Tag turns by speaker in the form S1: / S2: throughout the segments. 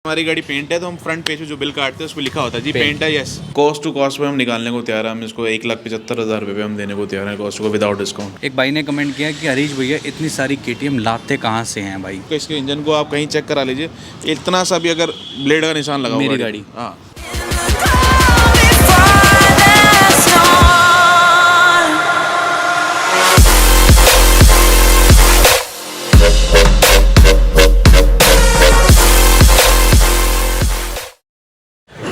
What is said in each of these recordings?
S1: हमारी गाड़ी पेंट है तो हम फ्रंट पेज पे जो बिल काटते हैं उस पर लिखा होता है जी पेंट है। यस, कॉस्ट टू कॉस्ट पे हम निकालने को तैयार है। हम इसको 1,75,000 रुपये पे हम देने को तैयार है कॉस्ट को विदाउट डिस्काउंट।
S2: एक भाई ने कमेंट किया कि हरीश भैया इतनी सारी KTM लाते कहाँ से हैं भाई?
S1: इसके इंजन को आप कहीं चेक करा लीजिए, इतना सा भी अगर ब्लेड का निशान लगा
S2: मेरी गाड़ी।
S1: हाँ।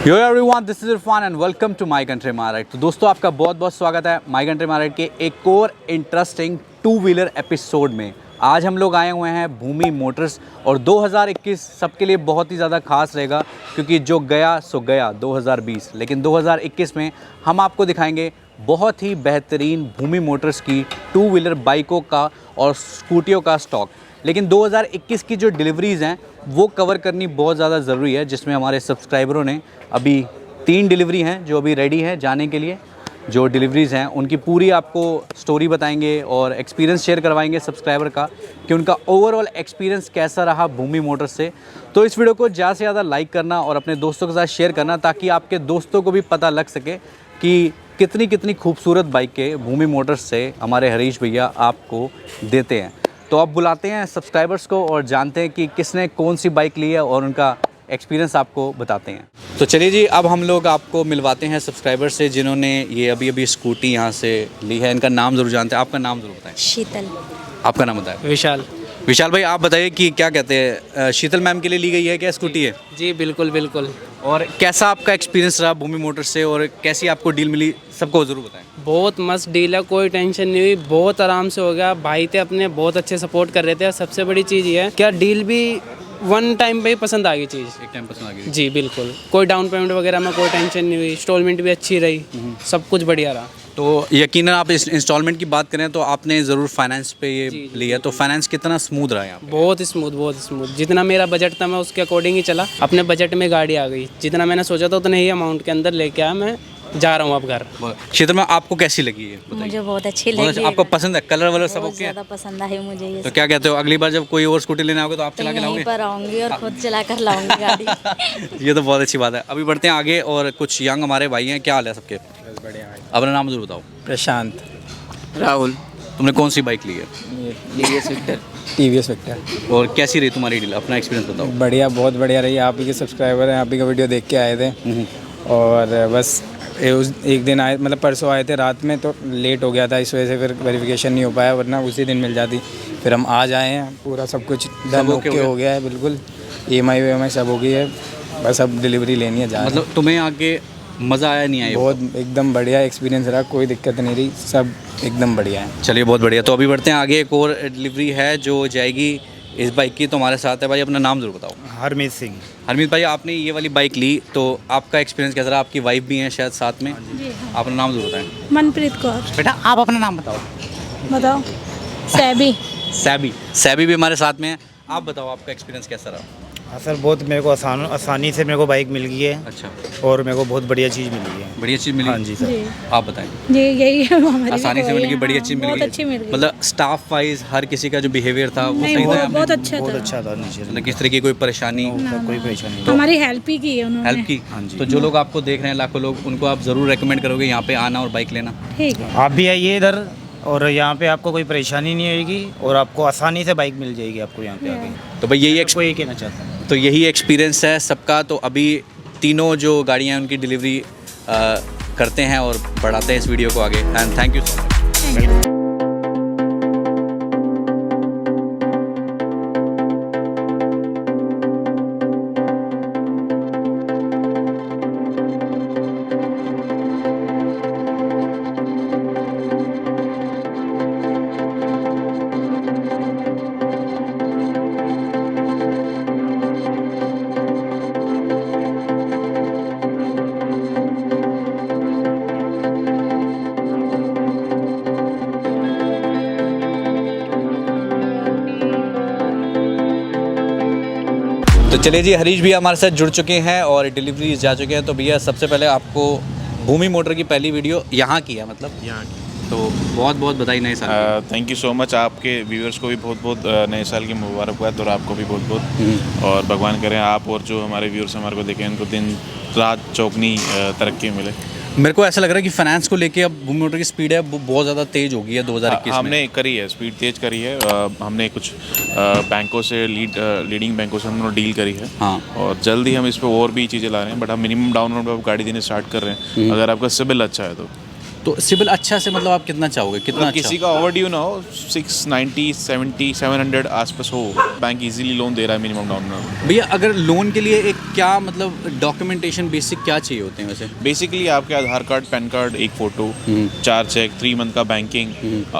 S2: Yo everyone, this is Irfan and welcome to my country my ride. तो दोस्तों आपका बहुत बहुत स्वागत है माई कंट्री माय राइड के एक और इंटरेस्टिंग टू व्हीलर एपिसोड में। आज हम लोग आए हुए हैं भूमि मोटर्स और 2021 सबके लिए बहुत ही ज़्यादा खास रहेगा क्योंकि जो गया सो गया 2020, लेकिन 2021 में हम आपको दिखाएंगे बहुत ही बेहतरीन भूमि मोटर्स की टू व्हीलर बाइकों का और स्कूटियों का स्टॉक। लेकिन 2021 की जो डिलीवरीज़ हैं वो कवर करनी बहुत ज़्यादा ज़रूरी है, जिसमें हमारे सब्सक्राइबरों ने अभी 3 डिलीवरी हैं जो अभी रेडी हैं जाने के लिए। जो डिलीवरीज़ हैं उनकी पूरी आपको स्टोरी बताएंगे और एक्सपीरियंस शेयर करवाएंगे सब्सक्राइबर का कि उनका ओवरऑल एक्सपीरियंस कैसा रहा भूमि मोटर्स से। तो इस वीडियो को ज़्यादा से ज़्यादा लाइक करना और अपने दोस्तों के साथ शेयर करना ताकि आपके दोस्तों को भी पता लग सके कि कितनी खूबसूरत बाइकें भूमि मोटर्स से हमारे हरीश भैया आपको देते हैं। तो अब बुलाते हैं सब्सक्राइबर्स को और जानते हैं कि किसने कौन सी बाइक ली है और उनका एक्सपीरियंस आपको बताते हैं। तो चलिए जी, अब हम लोग आपको मिलवाते हैं सब्सक्राइबर से जिन्होंने ये अभी स्कूटी यहाँ से ली है। इनका नाम ज़रूर जानते हैं, आपका नाम ज़रूर बताएं।
S3: शीतल।
S2: आपका नाम बताएं। विशाल भाई, आप बताइए कि क्या कहते हैं, शीतल मैम के लिए ली गई है क्या स्कूटी है?
S4: जी बिल्कुल बिल्कुल।
S2: और कैसा आपका एक्सपीरियंस रहा भूमि मोटर्स से और कैसी आपको डील मिली, सबको ज़रूर बताएं।
S4: बहुत मस्त डील है, कोई टेंशन नहीं हुई, बहुत आराम से हो गया। भाई थे अपने, बहुत अच्छे सपोर्ट कर रहे थे और सबसे बड़ी चीज़ ये है क्या डील भी वन टाइम पे ही पसंद आ गई चीज़।
S2: एक टाइम पसंद आ गई
S4: जी बिल्कुल, कोई डाउन पेमेंट वगैरह में कोई टेंशन नहीं हुई, इंस्टॉलमेंट भी अच्छी रही, सब कुछ बढ़िया रहा।
S2: तो यकीनन आप इस इंस्टॉलमेंट की बात करें तो आपने ज़रूर फाइनेंस पे ये लिया, तो फाइनेंस कितना स्मूथ रहा है यहाँ पे?
S4: बहुत स्मूथ। जितना मेरा बजट था मैं उसके अकॉर्डिंग ही चला। अपने बजट में गाड़ी आ गई, जितना मैंने सोचा था उतने ही अमाउंट के अंदर लेके आया। मैं जा रहा हूँ अब घर।
S2: शीतल में आपको कैसी लगी है?
S3: मुझे बहुत अच्छी लगी।
S2: आपको पसंद है? कलर वलर सब
S3: बहुत
S2: ओके है?
S3: ज़्यादा पसंद आई मुझे ये।
S2: तो क्या कहते हो, अगली बार जब कोई और स्कूटी लेने आओगे तो आप चला के
S3: यहीं
S2: लाओगे?
S3: पर आऊंगी और खुद चला कर लाऊंगी गाड़ी।
S2: ये तो बहुत अच्छी बात है। अभी बढ़ते हैं आगे और कुछ यंग हमारे भाई हैं। क्या हाल है सबके?
S4: बढ़िया।
S2: अपना नाम जरूर बताओ।
S4: प्रशांत।
S5: राहुल।
S2: तुमने कौन सी बाइक ली है?
S4: TVS Victor.
S2: और कैसी रही तुम्हारी डील, अपना एक्सपीरियंस बताओ।
S4: बढ़िया, बहुत बढ़िया रही। आप ही के सब्सक्राइबर हैं, आप ही का वीडियो देख के आए थे और बस एक दिन आए, मतलब परसों आए थे रात में, तो लेट हो गया था इस वजह से फिर वेरिफिकेशन नहीं हो पाया, वरना उसी दिन मिल जाती। फिर हम आज आए हैं, पूरा सब कुछ डन ओके हो गया है, बिल्कुल EMI सब हो गई है, बस अब डिलीवरी लेनी है।
S2: मतलब तुम्हें आगे मज़ा आया नहीं आया?
S4: बहुत एकदम बढ़िया एक्सपीरियंस रहा, कोई दिक्कत नहीं रही, सब एकदम बढ़िया है।
S2: चलिए बहुत बढ़िया। तो अभी बढ़ते हैं आगे, एक और डिलीवरी है जो जाएगी इस बाइक की। तो हमारे साथ है भाई, अपना नाम ज़रूर बताओ।
S5: हरमीत सिंह।
S2: हरमीत भाई, आपने ये वाली बाइक ली तो आपका एक्सपीरियंस कैसा रहा? आपकी वाइफ भी हैं शायद साथ में, अपना नाम ज़रूर बताएं।
S6: मनप्रीत कौर।
S2: बेटा आप अपना नाम बताओ।
S6: बताओ।
S2: सैबी भी हमारे साथ में है। आप बताओ आपका एक्सपीरियंस कैसा रहा?
S5: हाँ सर, बहुत मेरे को आसानी से मेरे को बाइक मिल गई है।
S2: अच्छा।
S5: और मेरे को बहुत बढ़िया चीज़ मिली है।
S2: बढ़िया चीज़ मिली?
S5: हाँ जी सर।
S2: आप बताएं।
S6: जी यही है हमारी।
S2: आसानी से मिल गई, बढ़िया चीज़ मिल गई।
S6: बहुत अच्छी मिल गई।
S2: मतलब स्टाफ वाइज हर किसी का जो बिहेवियर था वो
S6: नहीं,
S2: सही था?
S6: बहुत अच्छा
S5: बहुत
S6: था।
S5: अच्छा था नीचे।
S2: मतलब किस तरह की कोई परेशानी?
S5: कोई परेशानी नहीं।
S6: हमारी हेल्प ही की है उन्होंने।
S2: हेल्प की?
S5: हाँ जी।
S2: तो जो लोग आपको देख रहे हैं, लाखों लोग, उनको आप ज़रूर रेकमेंड करोगे यहाँ पे आना और बाइक लेना?
S6: ठीक है।
S5: आप भी आइए इधर, और यहाँ पे आपको कोई परेशानी नहीं होगी और आपको आसानी से बाइक मिल जाएगी आपको यहाँ पे आके।
S2: तो भाई यही
S5: कोई कहना चाहता है।
S2: तो यही एक्सपीरियंस है सबका। तो अभी तीनों जो गाड़ियाँ हैं उनकी डिलीवरी करते हैं और बढ़ाते हैं इस वीडियो को आगे। And thank you so much. तो चलिए जी, हरीश भी हमारे साथ जुड़ चुके हैं और डिलीवरी जा चुके हैं। तो भैया सबसे पहले आपको भूमि मोटर की पहली वीडियो यहाँ की है, मतलब तो बहुत बहुत बधाई नए साल की।
S1: Thank you so much. आपके व्यूअर्स को भी बहुत बहुत नए साल की मुबारकबाद, और आपको भी बहुत बहुत, और भगवान करें आप और जो हमारे व्यूअर्स हमारे को देखें उनको दिन रात चौगनी तरक्की मिले।
S2: मेरे को ऐसा लग रहा है कि फाइनेंस को लेके अब भूमि मोटर की स्पीड है वो बहुत ज़्यादा तेज़ हो गई है 2021 में।
S1: हमने करी है, स्पीड तेज करी है। हमने कुछ बैंकों से लीडिंग बैंकों से हमने डील करी है।
S2: हाँ।
S1: और जल्द ही हम इस पर और भी चीज़ें ला रहे हैं, बट हम मिनिमम डाउन पेमेंट पर गाड़ी देने स्टार्ट कर रहे हैं अगर आपका सिबिल अच्छा है
S2: तो सिबिल अच्छा से मतलब आप कितना चाहोगे, कितना अच्छा?
S1: किसी का ओवरड्यू ना हो, 690 70 700 आसपास हो, बैंक इजीली लोन दे रहा है मिनिमम डाउन पेमेंट।
S2: भैया अगर लोन के लिए एक क्या मतलब डॉक्यूमेंटेशन बेसिक क्या चाहिए होते हैं वैसे?
S1: बेसिकली आपके आधार कार्ड, पैन कार्ड, एक फ़ोटो, 4 चेक, 3 मंथ का बैंकिंग,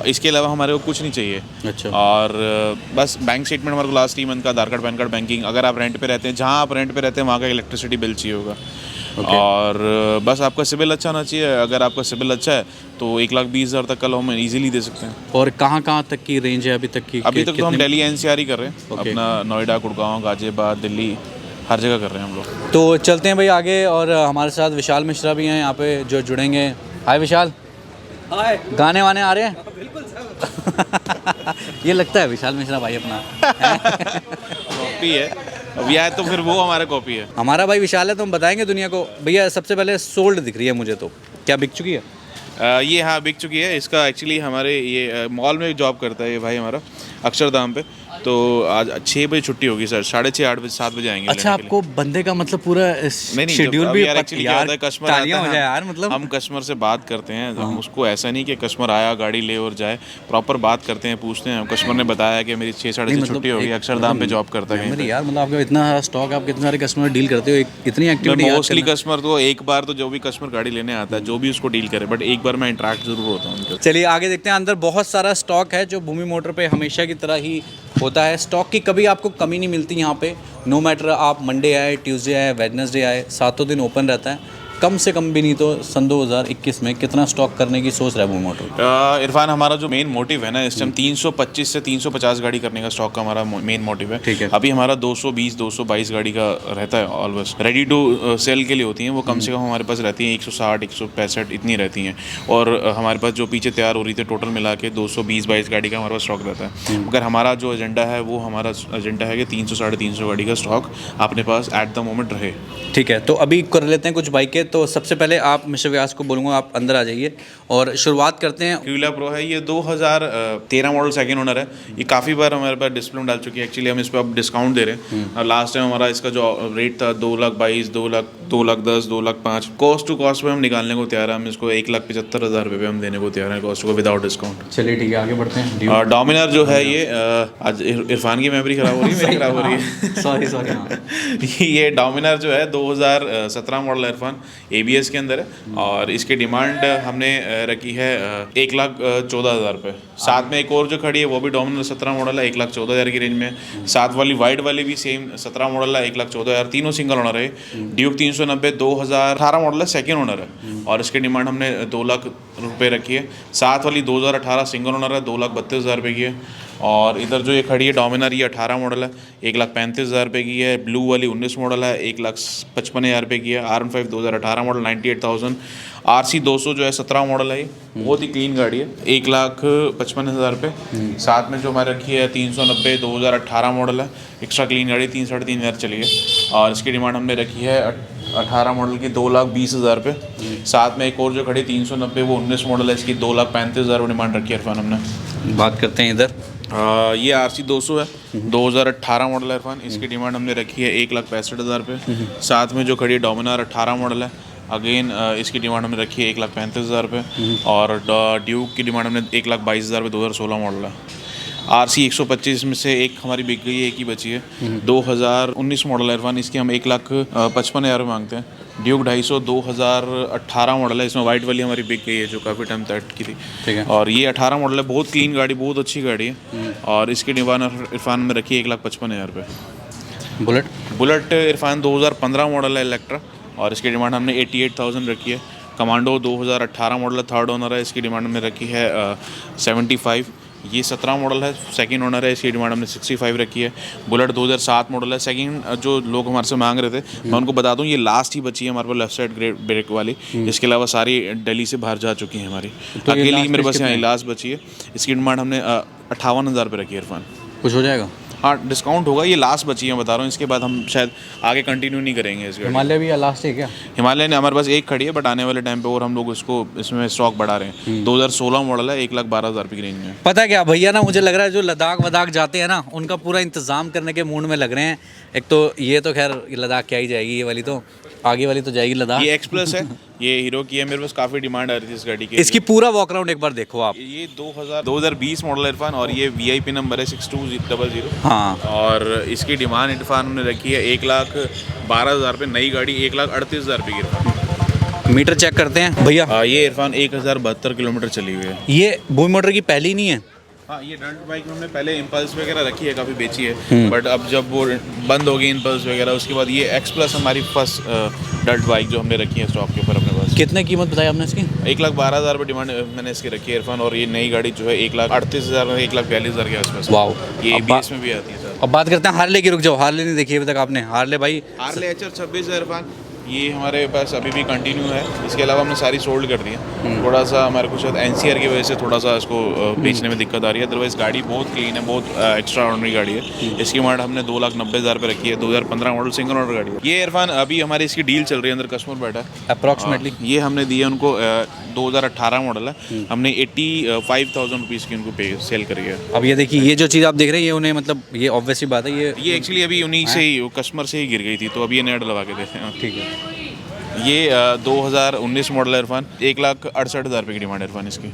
S1: इसके अलावा हमारे को कुछ नहीं चाहिए।
S2: अच्छा।
S1: और बस बैंक स्टेटमेंट हमारे को लास्ट 3 मंथ का, आधार कार्ड, पैन कार्ड, बैंकिंग। अगर आप रेंट पे रहते हैं, जहाँ आप रेंट पे रहते हैं वहाँ का इलेक्ट्रिसिटी बिल चाहिए होगा। और बस आपका सिबिल अच्छा होना चाहिए। अगर आपका सिबिल अच्छा है तो 1,20,000 तक का लोन हम इजीली दे सकते हैं।
S2: और कहाँ तक की रेंज है अभी तक की?
S1: अभी तक तो हम दिल्ली NCR ही कर रहे हैं।
S2: Okay.
S1: अपना नोएडा, गुड़गांव, गाजियाबाद, दिल्ली, हर जगह कर रहे हैं हम लोग।
S2: तो चलते हैं भाई आगे, और हमारे साथ विशाल मिश्रा भी हैं यहाँ पे जो जुड़ेंगे। हाय विशाल। हाय। गाने वाने आ रहे हैं? ये लगता है विशाल मिश्रा भाई अपना
S1: कॉपी है, अब यह है तो फिर वो हमारा कॉपी है।
S2: हमारा भाई विशाल है तो हम बताएंगे दुनिया को। भैया सबसे पहले सोल्ड दिख रही है मुझे, तो क्या बिक चुकी है?
S1: ये हाँ बिक चुकी है। इसका एक्चुअली हमारे ये मॉल में जॉब करता है ये भाई हमारा, अक्षरधाम पे। तो आज 6 बजे छुट्टी होगी सर, 6:30 8 बजे 7 बजे आएंगे।
S2: अच्छा, आपको बंदे का मतलब पूरा शेड्यूल भी
S1: यार कस्टमर
S2: तालियां हो जाए यार। मतलब
S1: हम कस्टमर से बात करते हैं, हम उसको ऐसा नहीं कि कस्टमर आया गाड़ी ले और जाए, प्रॉपर बात करते हैं, पूछते हैं। कस्टमर ने बताया कि मेरी 6 साढ़े 6 छुट्टी होगी, अक्षरधाम पे जॉब करता है
S2: यार। मतलब आपका इतना स्टॉक, आप कितने सारे कस्टमर डील करते हो, इतनी एक्टिविटी?
S1: मोस्टली कस्टमर तो एक बार तो जो भी कस्टमर गाड़ी लेने आता है, जो भी उसको डील करे, बट एक बार मैं इंटरेक्ट जरूर होता हूँ।
S2: चलिए आगे देखते हैं। अंदर बहुत सारा स्टॉक है जो भूमि मोटर पे हमेशा की तरह ही होता है। स्टॉक की कभी आपको कमी नहीं मिलती यहाँ पे। नो मैटर आप मंडे आए, ट्यूसडे आए, वेडनेसडे आए, 7 दिन ओपन रहता है। कम से कम भी नहीं तो सन 2021 में कितना स्टॉक करने की सोच रहा है भूमि मोटर?
S1: इरफान, हमारा जो मेन मोटिव है ना इस टाइम 325 से 350 गाड़ी करने का स्टॉक का हमारा मेन मोटिव है।
S2: ठीक है।
S1: अभी हमारा 220 222 गाड़ी का रहता है ऑलवेज। रेडी टू सेल के लिए होती हैं वो, कम से कम हमारे पास रहती हैं 160 165 इतनी रहती हैं। और हमारे पास जो पीछे तैयार हो रही थी टोटल मिला के 220-22 गाड़ी का हमारे पास स्टॉक रहता है। मगर हमारा जो एजेंडा है वो हमारा एजेंडा है कि 300 350 गाड़ी का स्टॉक अपने पास एट द मोमेंट रहे।
S2: ठीक है, तो अभी कर लेते हैं कुछ बाइकें। तो सबसे पहले आप मिस्टर व्यास को बोलूँगा आप अंदर आ जाइए और शुरुआत करते हैं।
S1: क्यूला प्रो है, ये 2013 मॉडल सेकेंड ओनर है। ये काफ़ी बार हमारे पास डिस्प्ले में डाल चुकी है। एक्चुअली हम इस पर अब डिस्काउंट दे रहे हैं। लास्ट टाइम हमारा इसका जो रेट था 2,22,000, 2,10,000, 2,05,000। कॉस्ट टू कॉस्ट पे हम निकालने को तैयार है। हम इसको 1,75,000 रुपये पे हम देने को तैयार है कॉस्ट को विदाउट डिस्काउंट।
S2: चलिए ठीक है, आगे बढ़ते हैं।
S1: डोमिनार जो है ये आज इरफान की मेमोरी खराब हो रही है, मेरी खराब हो रही है।
S2: सॉरी।
S1: ये डोमिनार जो है 2017 मॉडल इरफान, ABS के अंदर है। और इसकी डिमांड हमने रखी है 1,14,000 रुपये। साथ में एक और जो खड़ी है वो भी डोमिनार 17 मॉडल है, 1,14,000 की रेंज में। साथ वाली वाइट वाली भी सेम 17 मॉडल है, 1,14,000। तीनों सिंगल ओनर है। ड्यूक 390 2018 मॉडल है, सेकेंड ओनर है। और इसकी डिमांड हमने 2 लाख रुपये रखी है। साथ वाली 2018 सिंगल ओनर है, 2,32,000 रुपये की है। और इधर जो ये खड़ी है डोमिनार, ये 18 मॉडल है, 1,35,000 रुपये की है। ब्लू वाली 19 मॉडल है, 1,55,000 रुपये की है। R15 2018 model 98,000। RC 200 जो है 17 मॉडल है, ये बहुत ही क्लीन गाड़ी है, 1,55,000 रुपये। साथ में जो हमारी रखी है 390 2018 मॉडल है, एक्स्ट्रा क्लीन गाड़ी, 3-3.5 चली है। और इसकी डिमांड हमने रखी है 18 मॉडल की 2,20,000 रुपये। साथ में एक और जो खड़ी 390 वो 19 मॉडल है, इसकी 2,35,000 रुपये डिमांड रखी है इरफान हमने।
S2: बात करते हैं इधर।
S1: ये RC 200 है, 2018 मॉडल है इरफान। इसकी डिमांड हमने रखी है 1,65,000 रुपये। साथ में जो खड़ी है डोमिनार 18 मॉडल है, अगेन इसकी डिमांड हमने रखी है 1,35,000 रुपये। और ड्यूक की डिमांड हमने 1,22,000 रुपये, 2016 मॉडल है। RC 125 में से एक हमारी बिक गई है, एक ही बची है, 2019 मॉडल है इरफान। इसकी हम 1,55,000 रुपये मांगते हैं। ड्यूक 250 2018 मॉडल है, इसमें वाइट वाली हमारी बिक गई है जो काफ़ी टाइम तक की थी।
S2: ठीक है।
S1: और ये 18 मॉडल है, बहुत क्लीन गाड़ी, बहुत अच्छी गाड़ी है। और इसकी डिमांड इरफान में रखी है 1,55,000 रुपये। बुलेट इरफान 2015 मॉडल है इलेक्ट्रा, और इसकी डिमांड हमने 88,000 रखी है। कमांडो 2018 मॉडल है, थर्ड ओनर है, इसकी डिमांड हमने रखी है 75। ये 17 मॉडल है, सेकंड ओनर है, इसकी डिमांड हमने 65 रखी है। बुलेट 2007 मॉडल है, सेकंड जो लोग हमारे से मांग रहे थे मैं उनको बता दूं ये लास्ट ही बची है हमारे पास लेफ्ट साइड ब्रेक वाली। इसके अलावा सारी दिल्ली से बाहर जा चुकी हैं हमारी, अकेली मेरे पास यहाँ लास्ट बची है। इसकी डिमांड हमने 58,000 रुपये रखी है इरफान।
S2: कुछ हो जाएगा?
S1: हाँ डिस्काउंट होगा, ये लास्ट बची है बता रहा हूँ, इसके बाद हम शायद आगे कंटिन्यू नहीं करेंगे इस गाड़ी।
S2: हिमालय भी लास्ट है क्या?
S1: हिमालय ने हमारे पास एक खड़ी है बट आने वाले टाइम पे और हम लोग इसको इसमें स्टॉक बढ़ा रहे हैं। 2016 मॉडल है, 1,12,000 रुपये की रेंज में।
S2: पता है क्या भैया ना, मुझे लग रहा है जो लद्दाख वदाख जाते हैं ना उनका पूरा इंतज़ाम करने के मूड में लग रहे हैं। एक तो ये तो खैर लद्दाख क्या ही जाएगी, ये वाली तो आगे वाली तो जाएगी लद्दाख।
S1: ये एक्स प्लस है, ये हीरो की है, मेरे पास काफ़ी डिमांड आ रही थी इस गाड़ी की।
S2: इसकी पूरा वॉक अराउंड एक बार देखो आप।
S1: ये 2020 मॉडल है इरफान और ये VIP नंबर है 6200।
S2: हाँ
S1: और इसकी डिमांड इरफान हमने रखी है 1,12,000 रुपये, नई गाड़ी 1,38,000 रुपये की इरफान।
S2: मीटर चेक करते हैं भैया।
S1: ये इरफान 1,072 किलोमीटर चली हुई है।
S2: ये भूमि मोटर की पहली नहीं है?
S1: हाँ ये डंट बाइक में हमने पहले इम्पल्स वगैरह रखी है, काफ़ी बेची है बट अब जब वो बंद हो गई इम्पल्स वगैरह उसके बाद ये एक्स प्लस हमारी फर्स्ट डंट बाइक जो हमने रखी है स्टॉक के ऊपर अपने पास।
S2: कितने कीमत बताई आपने इसकी?
S1: 1,12,000 रुपये डिमांड मैंने इसकी रखी है इरफान। और ये नई गाड़ी जो है 1,38,000 में 1,42,000 के आसपास।
S2: वाओ।
S1: ये
S2: अब
S1: ABS में भी आती है सर।
S2: अब बात करते हैं हार्ले की। रुक जाओ, हार्ले नहीं देखी अभी तक आपने? हार्ले भाई,
S1: हार्ले HR 26 है इरफान, ये हमारे पास अभी भी कंटिन्यू है। इसके अलावा हमने सारी सोल्ड कर दी है। थोड़ा सा हमारे को शायद NCR की वजह से थोड़ा सा इसको बेचने में दिक्कत आ रही है, अदरवाइज गाड़ी बहुत क्लीन है, बहुत एक्स्ट्रा ऑर्डनरी गाड़ी है। इसकी डिमांड हमने 2,90,000 रुपये रखी है। 2015 मॉडल सिंगल ओनर गाड़ी है ये इरफान। अभी हमारी इसकी डील चल रही है, अंदर कस्टमर बैठा है
S2: अप्रॉक्सीमेटली
S1: ये हमने दिए उनको 2018 मॉडल है, हमने 85,000 रुपीज़ की उनको सेल करी है।
S2: अब ये देखिए, ये जो चीज़ आप देख रहे हैं ये उन्हें मतलब ये ऑब्वियसली बात है,
S1: ये एक्चुअली अभी उन्हीं से ही कस्टमर से ही गिर गई थी तो अभी ये नया डलवा के देते हैं।
S2: ठीक है।
S1: ये 2019 मॉडल है इरफान, 1,68,000 रुपये की डिमांड है इरफान इसकी।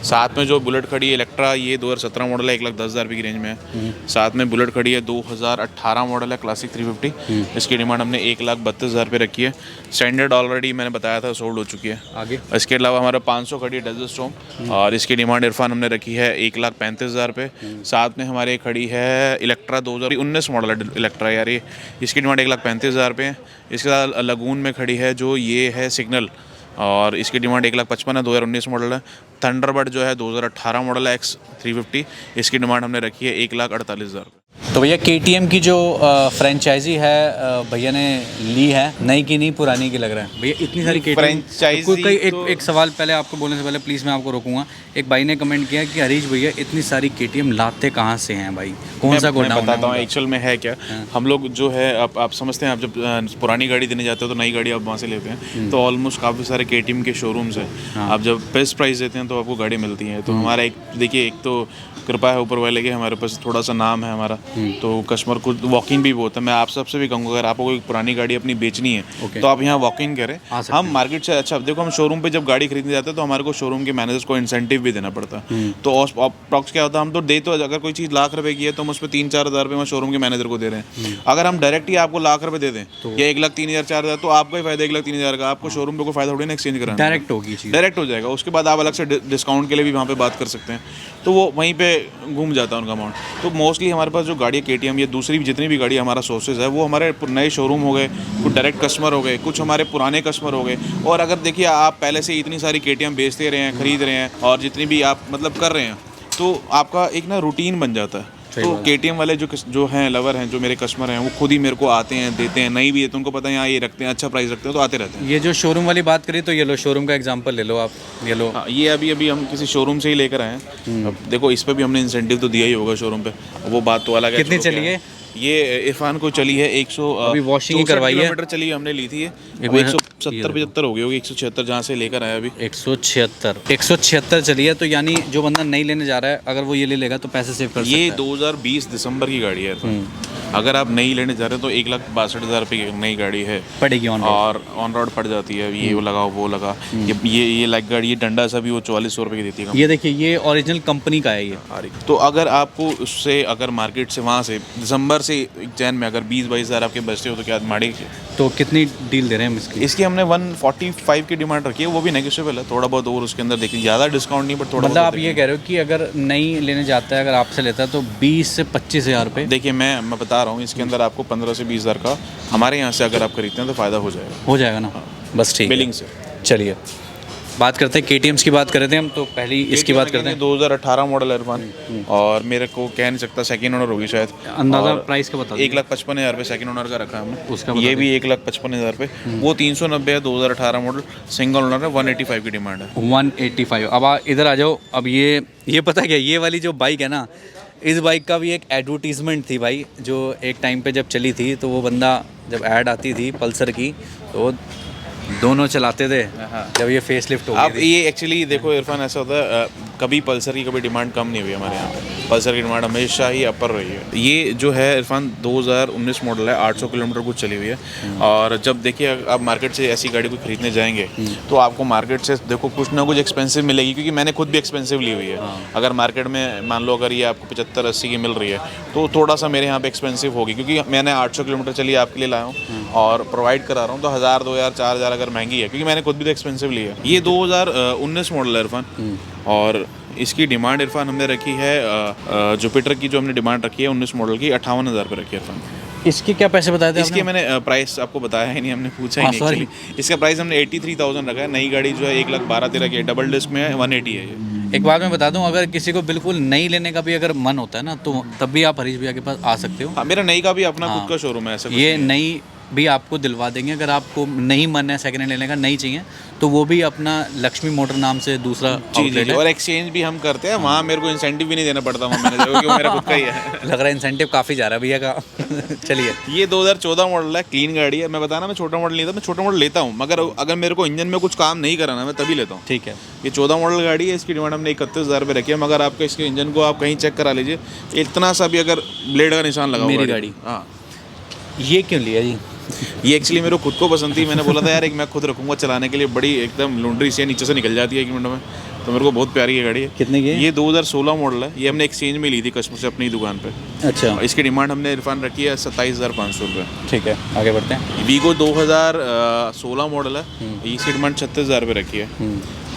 S1: साथ में जो बुलेट खड़ी है इलेक्ट्रा, ये 2017 मॉडल है, 1,10,000 रुपये की रेंज में है। साथ में बुलेट खड़ी है 2018 मॉडल है, क्लासिक 350। इसकी डिमांड हमने 1,32,000 रुपये रखी है। स्टैंडर्ड ऑलरेडी मैंने बताया था सोल्ड हो चुकी है।
S2: आगे
S1: इसके अलावा हमारा 500 खड़ी है डेजर्ट स्टॉर्म और इसकी डिमांड इरफान हमने रखी है 1,35,000 रुपये। साथ में हमारे खड़ी है इलेक्ट्रा 2019 मॉडल है इलेक्ट्रा यार, ये इसकी डिमांड 1,35,000 रुपये है। इसके साथ लगून में खड़ी है जो ये है सिग्नल और इसकी डिमांड 1,55,000 है, 2019 मॉडल है। थंडरबर्ड जो है 2018 मॉडल है X 350, इसकी डिमांड हमने रखी है 1,48,000 रुपये।
S2: तो भैया KTM की जो फ्रेंचाइजी है भैया ने ली है, नई की नहीं पुरानी की लग रहा है भैया। इतनी सारी KTM
S1: फ्रेंचाइजी
S2: एक सवाल पहले आपको बोलने से पहले प्लीज़ मैं आपको रोकूंगा। एक भाई ने कमेंट किया कि हरीश भैया इतनी सारी KTM लाते कहाँ से हैं भाई, कौन सा गोडाउन?
S1: मैं बताता हूँ एक्चुअल में है क्या। हम लोग जो है आप समझते हैं, आप जब पुरानी गाड़ी देने जाते हो तो नई गाड़ी आप वहाँ से लेते हैं तो ऑलमोस्ट काफ़ी सारे KTM के शोरूम्स हैं। आप जब बेस्ट प्राइस देते हैं तो आपको गाड़ी मिलती है। तो हमारा एक देखिए, एक तो कृपा है ऊपर वाले की, हमारे पास थोड़ा सा नाम है हमारा, तो कस्टमर को वॉक इन भी बहुत है। मैं आप सबसे भी कहूँगा अगर आपको कोई पुरानी गाड़ी अपनी बेचनी है तो आप यहाँ वॉक इन करें। हम मार्केट से अच्छा देखो, हम शोरूम पे जब गाड़ी खरीदने जाते हैं तो हमारे को शोरूम के मैनेजर्स को इंसेंटिव भी देना पड़ता है। तो अप्रॉक्स क्या होता है, हम तो दे तो अगर कोई चीज़ लाख रुपए की है तो हम उस पर 3-4 हज़ार रुपये शोरूम के मैनेजर को दे रहे हैं। अगर हम डायरेक्ट ही आपको लाख रुपये दे दें या 1,03,000 4,000 तो आपका ही फायदा 1,03,000 का, आपको शोरूम पे कोई फायदा थोड़ी ना एक्सचेंज कराना,
S2: डायरेक्ट होगी चीज़,
S1: डायरेक्ट हो जाएगा। उसके बाद आप अलग से डिस्काउंट के लिए भी वहाँ पे बात कर सकते हैं, तो वो वहीं पे घूम जाता है उनका अमाउंट। तो मोस्टली हमारे पास जो गाड़ी KTM या दूसरी भी जितनी भी गाड़ी हमारा सोर्सेज है वो हमारे नए शोरूम हो गए, कुछ डायरेक्ट कस्टमर हो गए, कुछ हमारे पुराने कस्टमर हो गए। और अगर देखिए आप पहले से इतनी सारी KTM बेचते रहे हैं, खरीद रहे हैं और जितनी भी आप मतलब कर रहे हैं तो आपका एक ना रूटीन बन जाता है। तो KTM वाले जो हैं लवर हैं, जो मेरे कस्टमर हैं, वो खुद ही मेरे को आते हैं, देते हैं। नहीं भी है तो उनको पता है यहाँ ये रखते हैं, अच्छा प्राइस रखते हैं तो आते रहते हैं।
S2: ये जो शोरूम वाली बात करी तो ये लो शोरूम का एग्जांपल ले लो आप, ये लो।
S1: हाँ, ये अभी हम किसी शोरूम से ही लेकर आए हैं। अब देखो इस पर भी हमने इंसेंटिव तो दिया ही होगा शोरूम पे, वो बात तो अलग है।
S2: कितनी चली है
S1: ये इरफान को? चली है 100
S2: अभी वॉशिंग ही करवाई है,
S1: किलोमीटर चली हमने ली थी। 170-75 हो गई होगी, 176 जहाँ से लेकर आया अभी।
S2: 176 चली है। तो यानी जो बंदा नहीं लेने जा रहा है अगर वो ये ले लेगा तो पैसे सेव कर सकता है।
S1: ये 2020 दिसंबर की गाड़ी है। अगर आप नई लेने जा रहे हैं तो 1,62,000 रुपये की नई गाड़ी है
S2: पड़ेगी
S1: और ऑन रोड पड़ जाती है। ये वो लगाओ वो लगा, ये लाइक गाड़ी, ये डंडा सा भी वो 4400 रुपये की देती है।
S2: ये देखिए ये ओरिजिनल कंपनी का है ये।
S1: तो अगर आपको उससे अगर मार्केट से वहाँ से दिसंबर से जैन में अगर 20-22 हज़ार आपके बचते हो तो क्या माड़ी?
S2: तो कितनी डील दे रहे हैं हम
S1: इसकी हमने 145 की डिमांड रखी है, वो भी नेगोशिएबल है थोड़ा बहुत। और उसके अंदर देखिए ज़्यादा डिस्काउंट नहीं, बट थोड़ा
S2: मतलब आप ये कह रहे हो कि अगर नई लेने जाता है अगर आपसे लेता है तो 20 से 25 हज़ार रुपये।
S1: देखिए मैं बता रहा हूँ, इसके अंदर आपको 15 से 20 हज़ार का हमारे यहाँ से अगर आप खरीदते हैं तो फ़ायदा हो जाएगा।
S2: हो जाएगा ना? बस ठीक,
S1: बिलिंग से।
S2: चलिए बात करते हैं KTMs की बात कर रहे थे हम, तो पहली इसकी बात करते हैं।
S1: 2018 मॉडल है इरफान, और मेरे को कह नहीं सकता, सेकंड ओनर होगी शायद।
S2: अंदाज़ा
S1: और
S2: प्राइस का बता दीजिए।
S1: 1,55,000 रुपये सेकंड ओनर का रखा है हमने।
S2: उसका बता
S1: ये भी 1,55,000 रुपये, वो 390 है, 2018 मॉडल, सिंगल ओनर है, 185 की डिमांड है।
S2: 185। अब इधर आ जाओ। अब ये पता क्या, ये वाली जो बाइक है ना, इस बाइक का भी एक एडवर्टीजमेंट थी भाई, जो एक टाइम पे जब चली थी, तो वो बंदा जब ऐड आती थी पल्सर की, तो दोनों चलाते थे जब ये फेस लिफ्ट हो
S1: अब
S2: गई थी।
S1: ये एक्चुअली देखो इरफान, ऐसा होता है कभी पल्सर की कभी डिमांड कम नहीं हुई हमारे यहाँ पे। पल्सर की डिमांड हमेशा ही अपर रही है। ये जो है इरफान 2019 मॉडल है, 800 किलोमीटर कुछ चली हुई है। और जब देखिए आप मार्केट से ऐसी गाड़ी को खरीदने जाएंगे तो आपको मार्केट से देखो कुछ ना कुछ एक्सपेंसिव मिलेगी, क्योंकि मैंने खुद भी एक्सपेंसिव ली हुई है। अगर मार्केट में मान लो अगर ये आपको 75-80 की मिल रही है तो थोड़ा सा मेरे यहाँ पे एक्सपेंसिव होगी, क्योंकि मैंने 800 किलोमीटर चली आपके लिए लाया हूँ और प्रोवाइड करा रहा हूँ, तो 1000, 2000, 4000 अगर महंगी है, क्योंकि मैंने खुद भी तो एक्सपेंसिव ली है। ये 2019 मॉडल है इरफान, और इसकी डिमांड इरफान हमने रखी है, जुपिटर की जो हमने डिमांड रखी है 19 मॉडल की, 58,000 रुपये रखी है इरफान।
S2: इसके क्या पैसे बताए थे
S1: इसके
S2: आपने?
S1: मैंने प्राइस आपको बताया ही नहीं, हमने पूछा ही
S2: हाँ,
S1: नहीं
S2: sorry।
S1: एक्चुअली। इसका प्राइस हमने 83,000 रखा है। नई गाड़ी जो है 1,12,13 की है, डबल डिस्क में है, 180 है ये।
S2: एक बात मैं बता दूं, अगर किसी को बिल्कुल नई लेने का भी अगर मन होता है ना, तो तब भी आप हरीश भैया के पास आ सकते हो।
S1: हाँ, मेरा नई का भी अपना
S2: हाँ।
S1: खुद का शोरूम है, ऐसा कुछ
S2: ये
S1: नहीं है।
S2: नई भी आपको दिलवा देंगे। अगर आपको नहीं मन है सेकंड हैंड लेने का, नहीं चाहिए, तो वो भी अपना लक्ष्मी मोटर नाम से दूसरा
S1: जी जी
S2: आउटलेट
S1: जी,
S2: है।
S1: और एक्सचेंज भी हम करते हैं वहाँ। मेरे को इंसेंटिव भी नहीं देना पड़ता वहाँ मैनेजर को, क्योंकि मेरा खुद का ही है।
S2: लग रहा है इंसेंटिव काफ़ी जा रहा है भैया का। चलिए,
S1: ये 2014 मॉडल है, क्लीन गाड़ी है। मैं बताना, मैं छोटा मॉडल नहीं था, मैं छोटा मॉडल लेता हूँ, मगर अगर मेरे को इंजन में कुछ काम नहीं कराना मैं तभी लेता हूँ।
S2: ठीक है।
S1: ये 14 मॉडल गाड़ी है, इसकी डिमांड हमने 31,000 रुपये रखी है, मगर आपके इसके इंजन को आप कहीं चेक करा लीजिए, इतना सा भी अगर ब्लेड का निशान लगा हुआ
S2: मेरी
S1: है
S2: गाड़ी।
S1: हाँ,
S2: ये क्यों लिया जी?
S1: ये एक्चुअली मेरे को खुद को पसंद थी। मैंने बोला था यार एक मैं खुद रखूँगा चलाने के लिए, बड़ी एकदम लॉन्ड्री से नीचे से निकल जाती है 1 मिनट में, तो मेरे को बहुत प्यारी है गाड़ी है।
S2: कितने की है?
S1: ये 2016 मॉडल है, ये हमने एक्सचेंज में ली थी कस्टमर से अपनी दुकान पे।
S2: अच्छा,
S1: इसकी डिमांड हमने इरफान रखी है 27,500 रुपये।
S2: ठीक है, आगे बढ़ते हैं।
S1: वीगो 2016 मॉडल है, इसकी डिमांड 36,000 रुपये रखी है।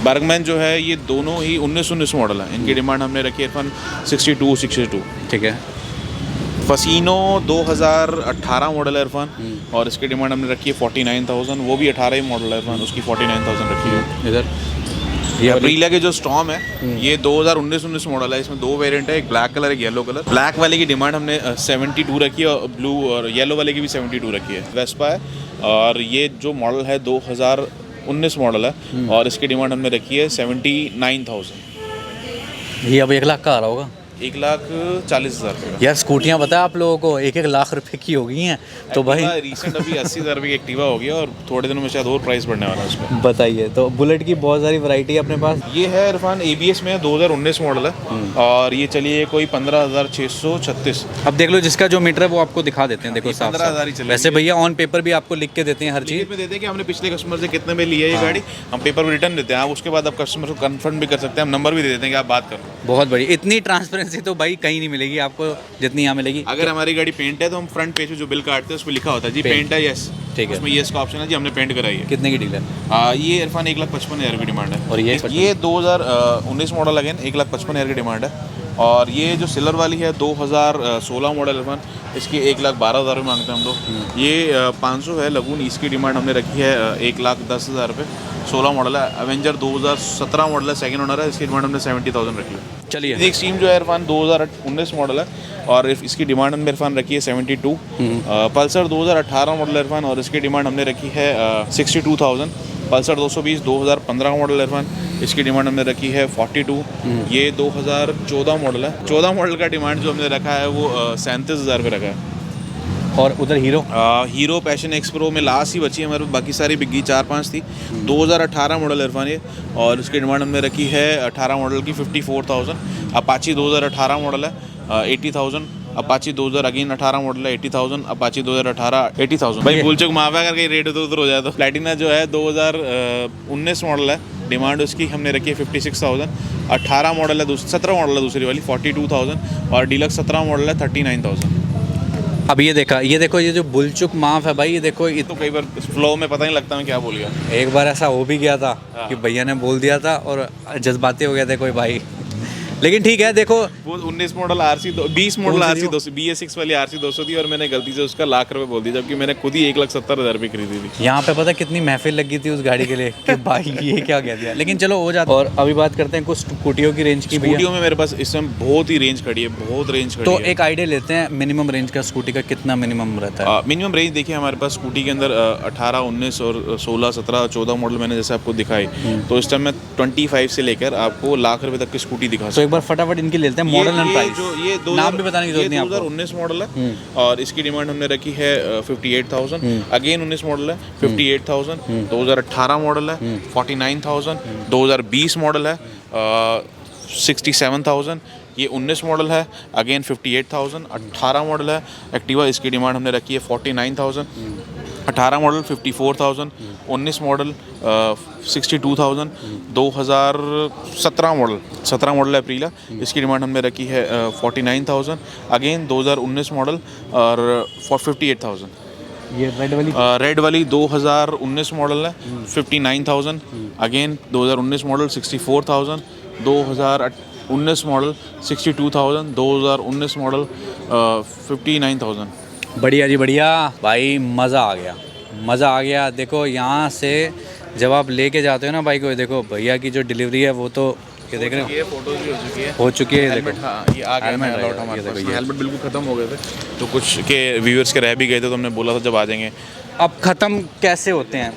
S1: बर्गमैन जो है ये दोनों ही 19 मॉडल है, इनकी डिमांड हमने रखी है इरफान 62।
S2: ठीक है।
S1: फसीनो 2018 मॉडल है इरफान, और इसकी डिमांड हमने रखी है 49,000। वो भी 18 ही मॉडल है इरफान, उसकी 49,000 रखी है।
S2: इधर
S1: ये अप्रीलिया के जो स्टॉर्म है ये 2019 मॉडल है, इसमें 2 वेरिएंट है, एक ब्लैक कलर एक येलो कलर। ब्लैक वाले की डिमांड हमने 72 रखी है, और ब्लू और येलो वाले की भी 72 रखी है। वेस्पा है, और ये जो मॉडल है 2019 मॉडल है, और इसकी डिमांड हमने रखी है 79,000।
S2: ये अब 1 लाख का आ रहा होगा।
S1: 1,40,000 रुपये का।
S2: यार स्कूटियाँ पता है आप लोगों को 1-1 लाख रुपए की हो गई हैं, तो भाई
S1: रिसेंट अभी 80,000 रुपये की एक्टिवा हो गया, और थोड़े दिनों में शायद और प्राइस बढ़ने वाला है उसमें।
S2: बताइए। तो बुलेट की बहुत सारी वैरायटी है अपने पास।
S1: ये है इरफान ABS में 2019 मॉडल है, और ये चली है कोई 15,636।
S2: अब देख लो, जिसका जो मीटर है वो आपको दिखा देते हैं। देखो
S1: ये
S2: साफ
S1: 15,000 ही
S2: साफ।
S1: चलेगी।
S2: वैसे भैया ऑन पेपर भी आपको लिख के देते हैं हर चीज़।
S1: टिकट में देते हैं कि हमने पिछले कस्टमर से कितने में ली है ये गाड़ी, हम पेपर में रिटर्न देते हैं। आप उसके बाद आप कस्टमर को कन्फर्म भी कर सकते हैं, हम नंबर भी दे देते हैं कि आप बात करो।
S2: बहुत बड़ी, इतनी ट्रांसपेरेंसी तो भाई कहीं नहीं मिलेगी आपको जितनी यहाँ मिलेगी।
S1: अगर हमारी गाड़ी पेंट है तो हम फ्रंट पेज पे जो बिल काटते हैं उस पर लिखा होता है जी पेंट है, यस।
S2: ठीक है।
S1: उसमें यस का ऑप्शन है जी, हमने पेंट कराई है।
S2: कितने की डील है?
S1: ये इरफान 1,55,000 की डिमांड है।
S2: और ये
S1: 2019 मॉडल अगेन 1,55,000 की डिमांड है। और ये जो सिल्वर वाली है 2016 मॉडल इरफान, इसकी 1,12,000 रुपये मांगते हैं हम लोग। ये 500 है लगून, इसकी डिमांड हमने रखी है 1,10,000 रुपये। 16 मॉडल है। अवेंजर 2017 मॉडल है, सेकंड ओनर है, इसकी डिमांड हमने 70,000 रखी है।
S2: चलिए।
S1: एक स्टीम जो है इरफान 2019 मॉडल है, और इसकी डिमांड हमने इरफान रखी है 72। पल्सर 2018 मॉडल है इरफान, और इसकी डिमांड हमने रखी है 62,000। पल्सर 220 2015 मॉडल इरफान, इसकी डिमांड हमने रखी है 42। ये 2014 मॉडल है। 14 मॉडल का डिमांड जो हमने रखा है वो 37,000 रुपये रखा है।
S2: और उधर hero
S1: hero passion x pro में लास्ट ही बची है हमारे, बाकी सारी बिक गई, 4-5 थी। 2018 मॉडल इरफान ये, और इसकी डिमांड हमने रखी है 18 मॉडल की 54,000। अपाची 2018 मॉडल है 80,000। अपाची 2000 अगेन 18 मॉडल है 80,000। अपाची 2018 80,000। भाई भूल चुक माफा करके रेट उधर हो जाए तो। प्लैटिना जो है 2019 मॉडल है, डिमांड उसकी हमने रखी है 56,000। 18 मॉडल है 17 मॉडल है दूसरी वाली 42,000, और डीलक्स 17 मॉडल है 39,000।
S2: अब ये देखो ये जो बुलचुक माफ है भाई, ये देखो
S1: तो कई बार फ्लो में पता नहीं लगता मैं क्या बोल गया।
S2: एक बार ऐसा हो भी गया था कि भैया ने बोल दिया था और जज्बाती हो गया था कोई भाई। लेकिन ठीक है देखो,
S1: वो 19 मॉडल RC 20 मॉडल
S2: कौन सी
S1: RC 200 BS6 वाली RC 200 थी और मैंने गलती से उसका लाख रुपए बोल दिया, जबकि मैंने खुद ही 1,70,000 रुपये खरीदी थी।
S2: यहाँ पे पता कितनी महफिल लगी थी उस गाड़ी के लिए कि भाई ये क्या कह दिया। लेकिन चलो हो जाता। और अभी बात करते हैं कुछ स्कूटियों की रेंज की।
S1: स्कूटियों में मेरे पास इस टाइम बहुत ही रेंज खड़ी है, बहुत रेंज खड़ी
S2: तो
S1: है।
S2: एक आइडिया लेते हैं मिनिमम रेंज का, स्कूटी का कितना मिनिमम रहता है?
S1: मिनिमम रेंज देखिए हमारे पास स्कूटी के अंदर 18, 19 और 16, 17, 14 मॉडल मैंने जैसे आपको दिखाई, तो इस टाइम मैं 25 से लेकर आपको लाख रुपए तक की स्कूटी दिखा
S2: तो
S1: सकता
S2: एक बार फटाफट इनकी लेते हैं मॉडल एंड प्राइस।
S1: ये
S2: नाम भी बताने की जरूरत नहीं आपको।
S1: 2019 मॉडल है और इसकी डिमांड हमने रखी है 58,000। अगेन 19 मॉडल है 58,000। 2018 मॉडल है 49,000। 2020 मॉडल है 67,000। ये 19 मॉडल है अगेन 58,000। 18 मॉडल है एक्टिवा, इसकी डिमांड हमने रखी है 49,000। 18 मॉडल 54,000। 19 मॉडल 62,000। 2017 मॉडल है अप्रीला, इसकी डिमांड हमने रखी है 49,000। अगेन 2019 मॉडल और 58,000।
S2: ये
S1: रेड वाली 2019 मॉडल है 59,000। Again 2019 model 64,000। 2019 मॉडल 62,000। 2019 मॉडल 59,000।
S2: बढ़िया जी बढ़िया भाई, मज़ा आ गया। देखो यहाँ से जब आप लेके जाते हो ना बाइक को, देखो भैया की जो डिलीवरी है वो तो ये देख रहे हो,
S1: ये फोटोज भी
S2: हो चुकी है।
S1: हेलमेट,
S2: देखो
S1: हाँ ये आ गया
S2: हेलमेट
S1: है
S2: रहेगा,
S1: लॉट हमारे
S2: ये
S1: पास।
S2: देखो, ये।
S1: हेलमेट बिल्कुल खत्म हो गए थे, तो कुछ के व्यूअर्स के रह भी गए थे, तो हमने बोला था जब आ जाएंगे।
S2: अब ख़त्म कैसे होते हैं?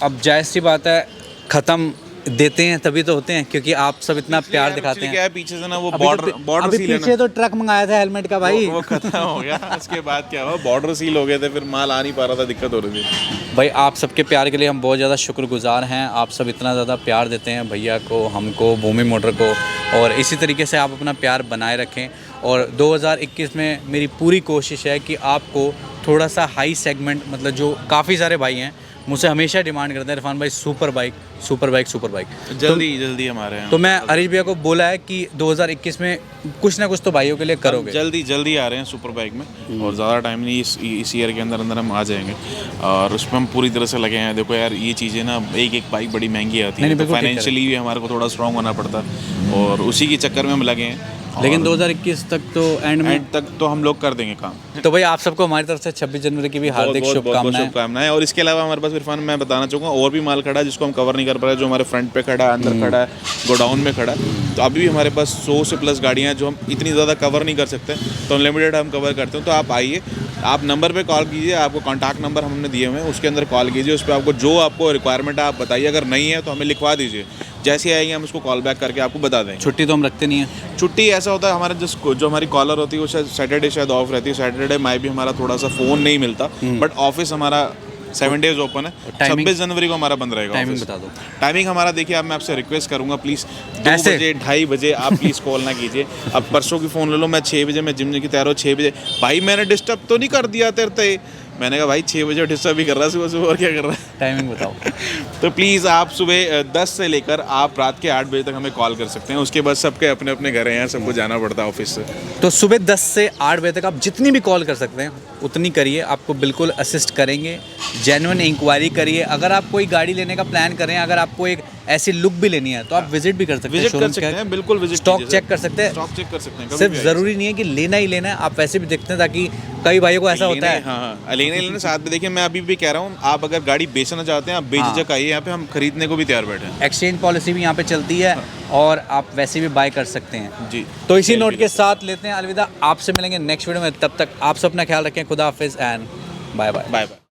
S2: अब जायज़ सी बात है, ख़त्म देते हैं तभी तो होते हैं, क्योंकि आप सब इतना प्यार दिखाते हैं।
S1: क्या है पीछे से ना वो
S2: अभी
S1: बॉर्डर
S2: अभी
S1: सील है
S2: पीछे
S1: ना,
S2: तो ट्रक मंगाया था हेलमेट का भाई।
S1: वो खत्म हो गया। उसके बाद क्या हुआ, बॉर्डर सील हो गए थे, फिर माल आ नहीं पा रहा था, दिक्कत हो रही थी।
S2: भाई आप सबके प्यार के लिए हम बहुत ज़्यादा शुक्रगुजार हैं। आप सब इतना ज़्यादा प्यार देते हैं भैया को, हमको, भूमि मोटर को, और इसी तरीके से आप अपना प्यार बनाए रखें। और 2021 में मेरी पूरी कोशिश है कि आपको थोड़ा सा हाई सेगमेंट, मतलब जो काफ़ी सारे भाई हैं मुझसे हमेशा डिमांड करते हैं, इरफान भाई सुपर बाइक।
S1: जल्दी हमारे यहाँ
S2: तो मैं हरीश भैया को बोला है कि 2021 में कुछ ना कुछ तो भाइयों के लिए करोगे।
S1: जल्दी आ रहे हैं सुपर बाइक में, और ज़्यादा टाइम नहीं, इस ईयर के अंदर हम आ जाएंगे, और उसमें हम पूरी तरह से लगे हैं। देखो यार ये चीज़ें ना, एक बाइक बड़ी महंगी आती है, तो फाइनेंशियली भी हमारे को थोड़ा स्ट्रॉन्ग होना पड़ता है, और उसी के चक्कर में हम लगे हैं।
S2: लेकिन 2021 तक तो एंड
S1: तक तो हम लोग कर देंगे काम।
S2: तो भाई आप सबको हमारी तरफ से 26 जनवरी की भी हार्दिक शुभकामनाएं।
S1: और इसके अलावा हमारे पास इरफान, मैं बताना चाहूँगा, और भी माल खड़ा है जिसको हम कवर नहीं कर पा रहे, जो हमारे फ्रंट पे खड़ा है, अंदर खड़ा है, गोडाउन में खड़ा है। तो अभी भी हमारे पास 100 से प्लस गाड़ियाँ हैं जो हम इतनी ज़्यादा कवर नहीं कर सकते, तो अनलिमिटेड हम कवर करते हैं। तो आप आइए, आप नंबर पे कॉल कीजिए, आपको कॉन्टैक्ट नंबर हमने दिए हुए हैं, उसके अंदर कॉल कीजिए, उस पर आपको जो आपको रिक्वायरमेंट है आप बताइए, अगर नहीं है तो हमें लिखवा दीजिए, जैसे आएंगे हम उसको कॉल बैक करके आपको बता देंगे।
S2: छुट्टी तो हम रखते नहीं है।
S1: छुट्टी ऐसा होता है हमारे जो हमारी कॉलर होती है वो शायद सैटरडे शायद ऑफ रहती है, सैटरडे में भी हमारा थोड़ा सा फ़ोन नहीं मिलता, बट ऑफिस हमारा 7 डेज ओपन है। 26 जनवरी को हमारा बंद रहेगा।
S2: टाइमिंग बता दो।
S1: टाइमिंग हमारा देखिए, आप, मैं आपसे रिक्वेस्ट करूंगा प्लीज़ 2 बजे 2:30 बजे आप प्लीज़ कॉल ना कीजिए। अब परसों की फ़ोन ले लो, मैं 6 बजे मैं जिम की तैयार हूँ, 6 बजे भाई मैंने डिस्टर्ब तो नहीं कर दिया तेरे। मैंने कहा भाई 6 बजे डिस्टर्ब भी कर रहा है सुबह, और क्या कर रहा है।
S2: टाइमिंग बताओ।
S1: तो प्लीज़ आप सुबह 10 से लेकर आप रात के 8 बजे तक हमें कॉल कर सकते हैं। उसके बाद सबके अपने अपने घर हैं, सबको जाना पड़ता है ऑफिस से।
S2: तो सुबह 10 से 8 बजे तक आप जितनी भी कॉल कर सकते हैं उतनी करिए, आपको बिल्कुल असिस्ट करेंगे। जेन्युइन इंक्वायरी करिए। अगर आप कोई गाड़ी लेने का प्लान करें, अगर आपको एक ऐसी लुक भी लेनी है तो आप विजिट भी कर सकते हैं,
S1: बिल्कुल विजिट,
S2: स्टॉक चेक कर सकते हैं,
S1: स्टॉक चेक कर सकते हैं।
S2: सिर्फ ज़रूरी नहीं है कि लेना ही लेना है, आप वैसे भी देखते हैं, ताकि कई भाइयों को ऐसा होता है।
S1: हाँ, लेने साथ में देखिए, मैं अभी भी कह रहा हूँ, आप अगर गाड़ी बेचना चाहते हैं आप बेझिझक आइए यहाँ पे, हम खरीदने को भी तैयार बैठे हैं।
S2: एक्सचेंज पॉलिसी भी यहाँ पे चलती है और आप वैसे भी बाय कर सकते हैं
S1: जी।
S2: तो इसी नोट के साथ लेते हैं अलविदा, आपसे मिलेंगे नेक्स्ट वीडियो में। तब तक आप सब अपना ख्याल रखें। खुदा हाफिज़ एंड बाय बाय।